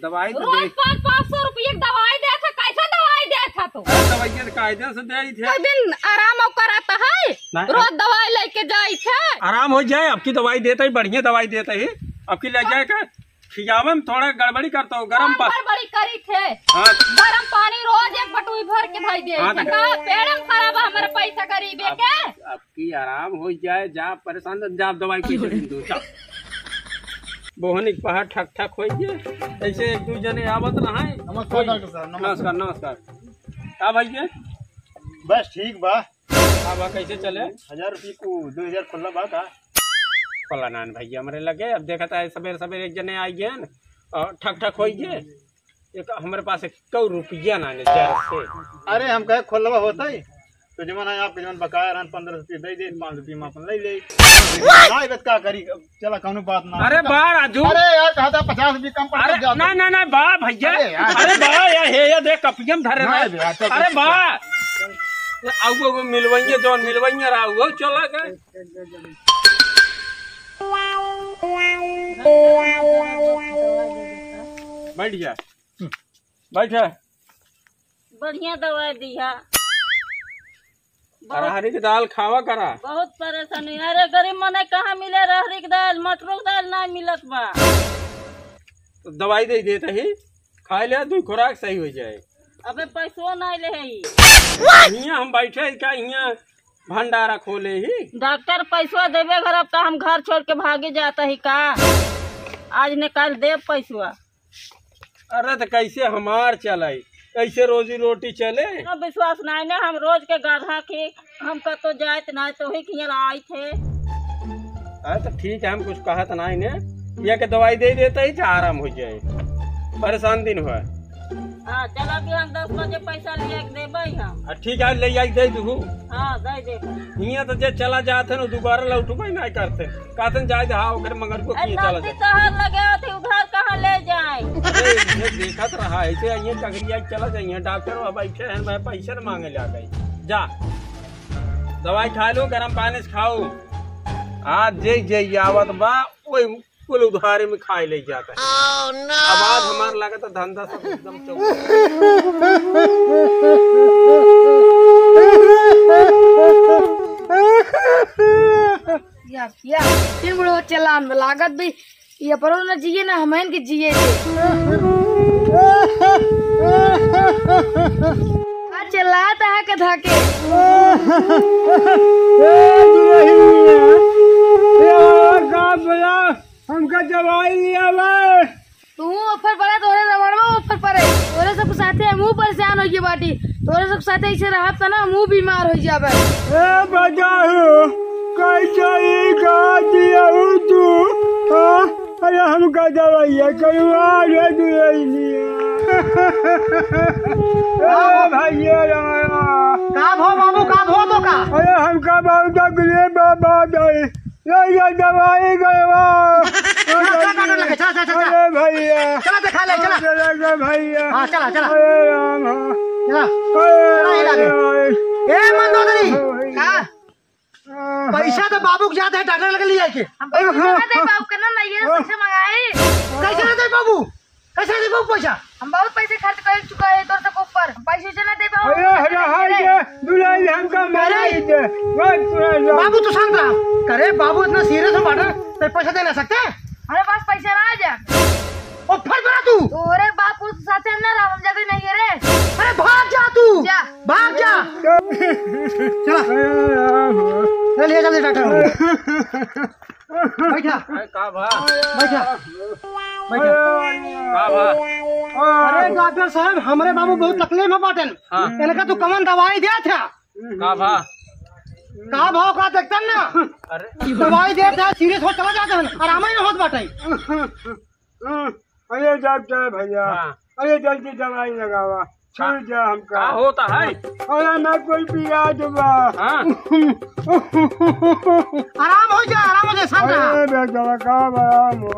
दवाई तो रोज 500 रुपये दवाई दे था, कैसा दवाई दे था तू? दवाई कायदे से दे थे। दिन आराम कराता है, रोज दवाई लेके जाई थे। आराम हो जाए, आपकी दवाई देता ही बढ़िया दवाई देता ही, आपकी ले जाए का खियावे में थोड़ा गड़बड़ी करता हूँ। गरम गड़बड़ी करी थे, गरम पानी रोज एक बटुई भर के भाई दे। पेड़म खराब हमारा पैसा गरीबे के। आपकी आराम हो जाए, जा परेशान जा दवाई की बोहनी पहाड़ ठक ठक हो गए। ऐसे एक दो जने आवत रहा है। नमस्कार डॉक्टर साहब। नमस्कार नमस्कार। क्या भाई बस ठीक बा। बा कैसे चले? 1000 रुपये को 2000 खुला बा का फलानान भैया हमारे लगे। अब देखा था सवेरे सवेरे एक जने आई गए और ठक ठक हो गए। एक हमारे पास 1 रुपया ना से। अरे हम कहे खोलवा होता है तो जमन है आपके जमन बकाया रहन 15 रुपये दे दे, 5 रुपये में अपन ले ले। क्या करी, चला कौन बात ना। अरे बा राजू, अरे यार कहा था 50 रुपये कम पड़ जाता। ना ना ना बा भैया, अरे बा ये देख कपियम धरे। अरे बा आओ मिलवाइए, जो मिलवाइए रहा चला गए। बैठ जा, बैठा। बढ़िया दवाई दिया। अरहरी की दाल खावा करा। बहुत परेशानी। अरे गरीब मने कहाँ मिले अरहरी की दाल, मटरों की दाल ना मिलत बा। तो दवाई दे देता ही, खाए ले 2 खुराक सही हो जाए। अबे पैसो नहीं ले हियां हम बैठे क्या, हियां भंडारा खोले ही। डॉक्टर पैसवा देवे घर, अब हम घर छोड़ के भागे जाता ही का। आज निकाल दे पैसवा। अरे तो कैसे हमार चलाई, कैसे रोजी रोटी चले? विश्वास नहीं ना, हम रोज के गाधा के हमका तो जायत नहीं तो ही आई थे। अरे तो ठीक है, हम कुछ कहत नहीं ने, ये के दवाई दे देता ही आराम हो जाए। परेशान दिन हुआ। हाँ चल, अभी हम 10 बजे पैसा लिया के देबे हम। ठीक है, ले आई दे दू। हाँ दे दे। हियां तो जे चला जाते न दोबारा लौटबे नहीं करते। कहते जाए हाँ ओकर मगर को किए चला जाए। तहर लगे थे उधर कहाँ ले जाए? अरे देखत रहा ऐसे आइए टगरिया चला जाइए। डॉक्टर बैठे हैं, मैं पैसे न मांगे ला गई। जा दवाई खा लो, गर्म पानी से खाओ। आज जे आवत बा वही कुल उधारे में खाए ले जाता है। अब आज हमारा लगा तो धंधा सब एकदम या चलान में लागत भी ये परो न जिए ना हमें के जिए चलाता है कथा के। हमका दवाई लिया तू ऊपर पड़े तोरे रमणवा ऊपर पड़े तोरे सब साथे मुंह परेशान हो गई बाटी। तोरे सब साथे ऐसे रहत ना मुंह बीमार हो जाबे। ए बजाओ कैसे ही गा दिया तू। अरे हमका दवाई करवा दे दुनिया। भैया का भो बाबू, का भो तो का। अरे हमका बहुत तकलीफ बाबा दे ये दवाई करवा। चला भैया चला दिखा ले, चला भैया। हाँ चला चला चला। ए मंदोदरी पैसा तो बाबू के ज्यादा है, डॉक्टर लगे लिया के। हम बाबू करना नहीं है, पैसे मंगाए। कैसे ना दे बाबू, कैसे दे बाबू पैसा? हम बहुत पैसे खर्च कर चुका है तोर सब ऊपर, पैसे से ना दे पाओ। दुलाई हमका मारी दे बाबू। तू शांत रहा करे बाबू, इतना सीरियस हो बाटा तो पैसा दे ना सकते। हमारे पास पैसा ना आ जा ओ फट बड़ा तू। तोरे बापू साथे ना राम जगह नहीं है रे। अरे भाग जा तू, जा भाग जा। चला ले जल्दी डॉक्टर। बैठा का भा बैठा बैठा। अरे डॉक्टर साहब, हमारे बाबू बहुत तकलीफ में बाटन। इनका तू कमन दवाई दिया था का भा का भाव का देखता ना। अरे दवाई देता है, सीरियस हो चला जाता है, आराम ही ना होत बाटे। अरे डॉक्टर भैया, अरे जल्दी दवाई लगावा, छोड़ जा हमका। होता है अरे मैं कोई पिया दूंगा। आराम हो जा, आराम हो जा, शांत रहा। आराम हो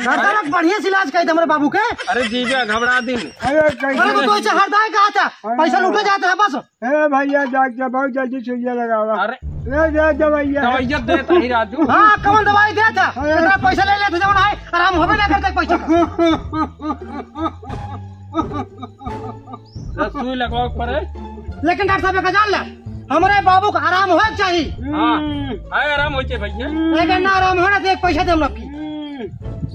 डॉक्टर बढ़िया से इलाज करे हमारे बाबू के। अरे जीजा घबरा दिन। अरे तो ऐसे हरदाई कहा था, पैसा लूटे जाता है बस। अरे भैया डॉक्टर बहुत जल्दी सुइया लगावा। अरे दवाइया देता ही राजू। हाँ कमन दवाई दिया था, पैसा ले लेते जब है आराम होबे ना करता पैसा सुई लगवाओ पड़े। लेकिन डॉक्टर साहब का जान ले हमारे बाबू का आराम होना चाहिए। हाँ आए आराम होचे भैया। लेकिन ना आराम होना तो एक पैसा दे हम लोग की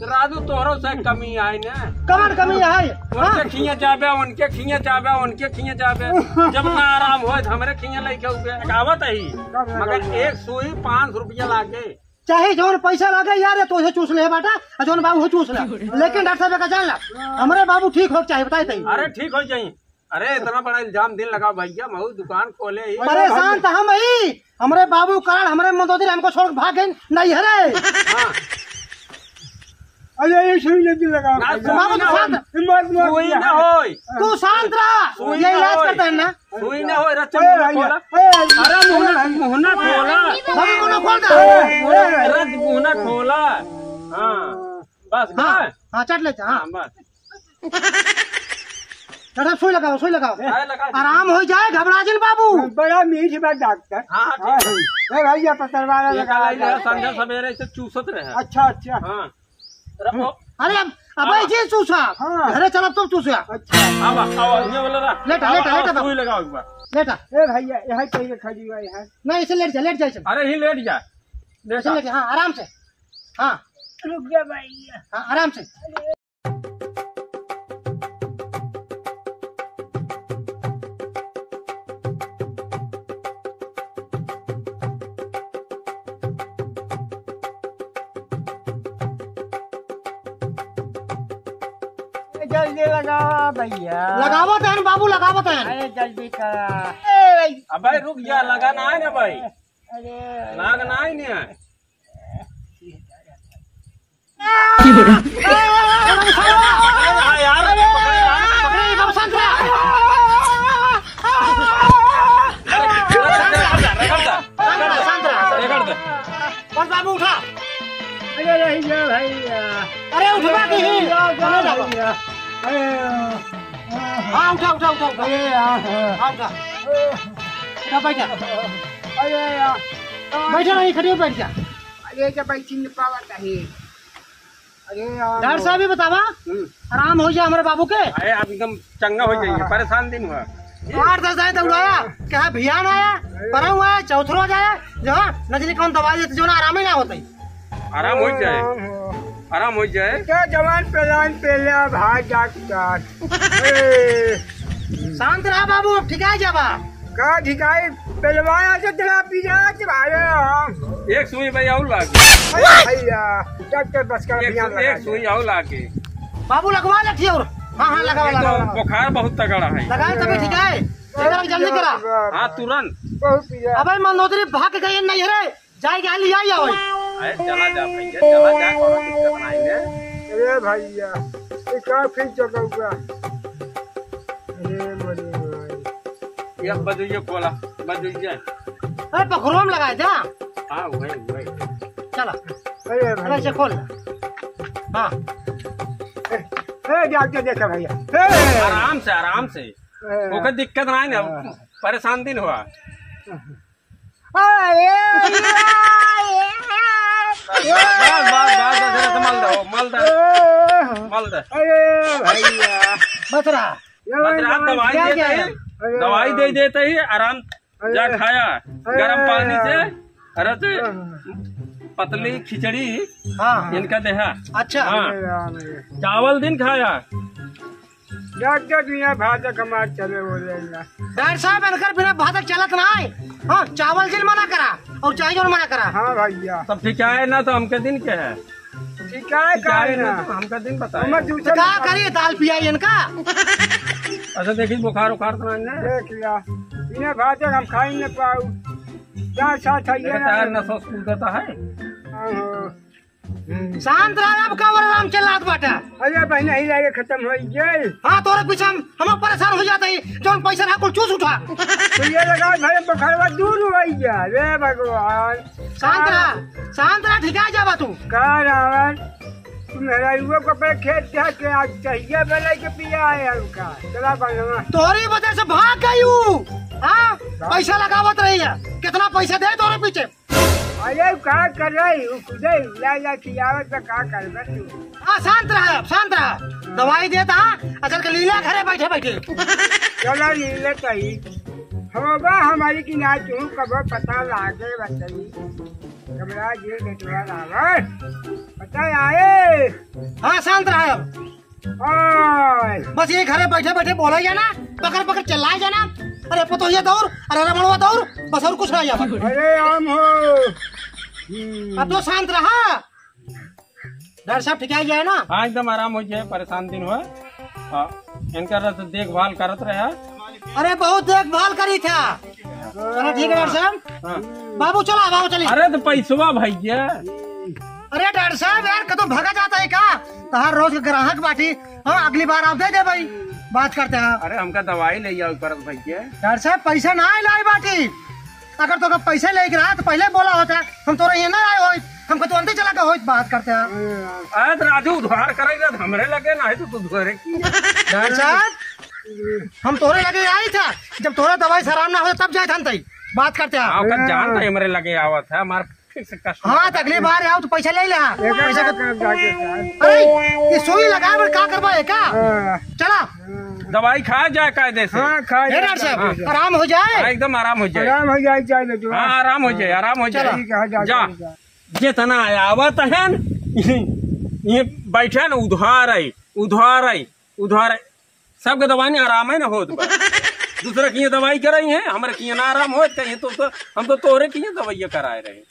राजू तोहरो से कमी आई ना। कमन कमी है उनके खिया जाबे उनके खिया जाबे उनके खिया जाबे जब ना आराम हो तो हमरे खिया लेके उबे कहावत है मगर एक सुई 5 रुपया लागे चाहे जोन पैसा लगे यार तो से चूस ले बेटा जोन बाबू हो चूस ले। लेकिन डॉक्टर साहब का जान ला हमारे बाबू ठीक हो चाहिए बताए तई। अरे ठीक हो जाइए। अरे इतना बड़ा इल्जाम दिन लगा भैया महू दुकान खोले ही परेशान तो हम ही हमारे बाबू कारण हमारे मंदोदरी हमको छोड़ भाग गए नहीं है रे। हाँ। अरे ये सुई लगी लगा बाबू तो शांत सुई ना होय तू शांत रहा ये इलाज करता है ना सुई ना होय रचन खोला। अरे मुहना खोला बाबू को ना खोल दे रच मुहना खोला। हाँ बस हाँ चट लेते हाँ बस डॉक्टर सुई लगाओ लगा आराम हो जाए घबरा जिन बाबू। बड़ा मीठ बात डॉक्टर। हाँ भैया पतरवाला लगा संध्या सवेरे से चूसत रहे। अच्छा अच्छा हाँ अरे अब जी चूसा घरे चला तो चूसा। अच्छा अब ये बोला ना लेटा सुई लगाओ एक बार। लेटा ए भैया यही चाहिए खड़ी हुआ है नहीं इसे लेट जा अरे ही लेट जा ऐसे लेट हाँ आराम से हाँ रुक जा भैया हाँ आराम से। जल्दी लगाओ भैया लगावत है बाबू लगावत है। अरे जल्दी करा। अब भाई रुक जा लगाना है ना भाई अरे लगना है ना यार बाबू शांत रहा। बस बाबू उठा अरे नहीं जा भैया अरे उठवा दी हाँ उठा उठा उठा उठा अरे हाँ उठा बैठा अरे बैठा नहीं खड़ी हो बैठ जा। अरे क्या भाई चिन्ह पावा चाहिए। अरे डॉक्टर साहब भी बतावा आराम हो जाए हमारे बाबू के। अरे आप एकदम चंगा हो जाइए परेशान दिन हुआ 8-10 दिन तक उड़ाया क्या भियान आया परम हुआ चौथरो जाए जो नजरी कौन दवाई देते जो ना आराम ही ना होता आराम हो जाए आराम हो जाए। क्या जवान प्रधान पहले भाई डॉक्टर शांत रहा बाबू अब ठिकाई जावा का ठिकाई पहलवाया से तेरा पीछा भाई एक सुई भाई और लागे भैया डॉक्टर बस का एक सुई और लागे बाबू लगवा ले और हाँ हाँ लगा लगा बुखार बहुत तगड़ा है लगाए तभी ठिकाए जल्दी करा हाँ तुरंत बहुत पीछा। अब मंदोदरी भाग गई नहीं है जाए क्या लिया ही आओ अरे चला जा भैया चला जा कोनो दिक्कत नहीं है। अरे भैया ये का फिर चौका अरे मरे ये बदुइया खोला बदुइया अरे पखरों में लगाए थे हाँ वही चला अरे अरे ऐसे खोल हाँ डॉक्टर देखा भैया आराम से ओकर दिक्कत नहीं ना परेशान दिन हुआ। मल दे अरे भैया बस रहा दवाई दे देते ही आराम जा खाया गरम पानी से रस पतली खिचड़ी हाँ इनका देहा। अच्छा हाँ चावल दिन खाया डॉक्टर बिना भात कमा चले बोले डॉक्टर साहब इनकर बिना भात चलत ना है। हाँ चावल जिन मना करा और चाय जो मना करा। हाँ भैया सब ठीक है ना तो हमके दिन के है शिकायत ना तो हमका दिन बताए तो क्या करिए दाल पियाई इनका। अच्छा देखिए बुखार उखार तो नहीं ना देख लिया बिना भात हम खा ही नहीं पाऊ क्या साथ है ना सोच कूद देता है। शांत रहा अब का आराम चल रहा बाटा। अरे बहना ही लागे खत्म हो गए। हाँ तोरे पीछे हम परेशान हो जाते हैं जो पैसा ना कुल चूस उठा तो ये लगा भाई बुखारवा दूर हो गया रे भगवान। शांत रहा ठिका जावा तू कहा रावण तुम हराइयों को पे खेत के आज चाहिए बेले के पिया है उनका चला बनवा तोरी वजह से भाग गई हूँ। हाँ पैसा लगावत रही है कितना पैसा दे तोरे पीछे अरे का कर रही हूँ खुदे या खियावत तो का कर तू। हाँ शांत रह शांत रह, दवाई देता अचल के लीला घरे बैठे बैठे। चलो लीले तही होगा हमारी की ना तू कब पता लागे बताई घबरा जे घटवा लावर पता आए। हाँ शांत रह, ओए बस ये घरे बैठे बैठे बोला जाना, पकड़ पकड़ चिल्लाए जाना, अरे पतोहिया दौड़, अरे रमणवा दौड़, बस और कुछ नहीं जाना। अरे आम हो अब तो शांत रहा, डॉक्टर साहब ठीक जाए ना। हाँ एकदम आराम हो जाए, परेशान दिन हुआ इनका तो देखभाल करत रहे। अरे बहुत देखभाल करी था। चलो ठीक है डॉक्टर साहब। हाँ। बाबू चला बाबू चलिए। अरे तो पैसवा भैया। अरे डॉक्टर साहब यार कतो भगा जाता है का, तहार रोज के ग्राहक बाटी। हाँ अगली बार आप दे दे भाई, बात करते हैं। अरे हमका दवाई ले जाओ करत भैया। डॉक्टर साहब पैसा ना लाई बाटी, अगर तो पैसे ले रहा तो पहले बोला होता, हम तो ये ना आए हो, हमको तो अंदर चला के हो बात करते हैं। अरे तो राजू उधार करेगा तो हमरे लगे ना है तो तू धोरे की। डॉक्टर साहब हम तोरे लगे आई था, जब तोरे दवाई से आराम ना हो तब जाए था बात करते हैं। आपका जान तो हमरे लगे आवत है, हमारे फिक्स कष्ट। हाँ तो अगली बार आओ तो पैसा ले ले। पैसा अरे ये सुई लगा क्या करवा है क्या, चला दवाई खा जाए कायदे से। हाँ खा डॉक्टर साहब आराम हो जाए। हाँ, एकदम आराम हो जाए। आराम हो जाए चाहे तो। हाँ आराम हो जाए, आराम हो जाए। ठीक है जा जितना आवत है ये बैठे न उधार आई उधार आई उधार आई, सबके दवाई ने आराम है ना हो। दूसरा की दवाई कराई है, हमारे की ना आराम हो कहीं तो हम तो तोरे की दवाइया कराए रहे।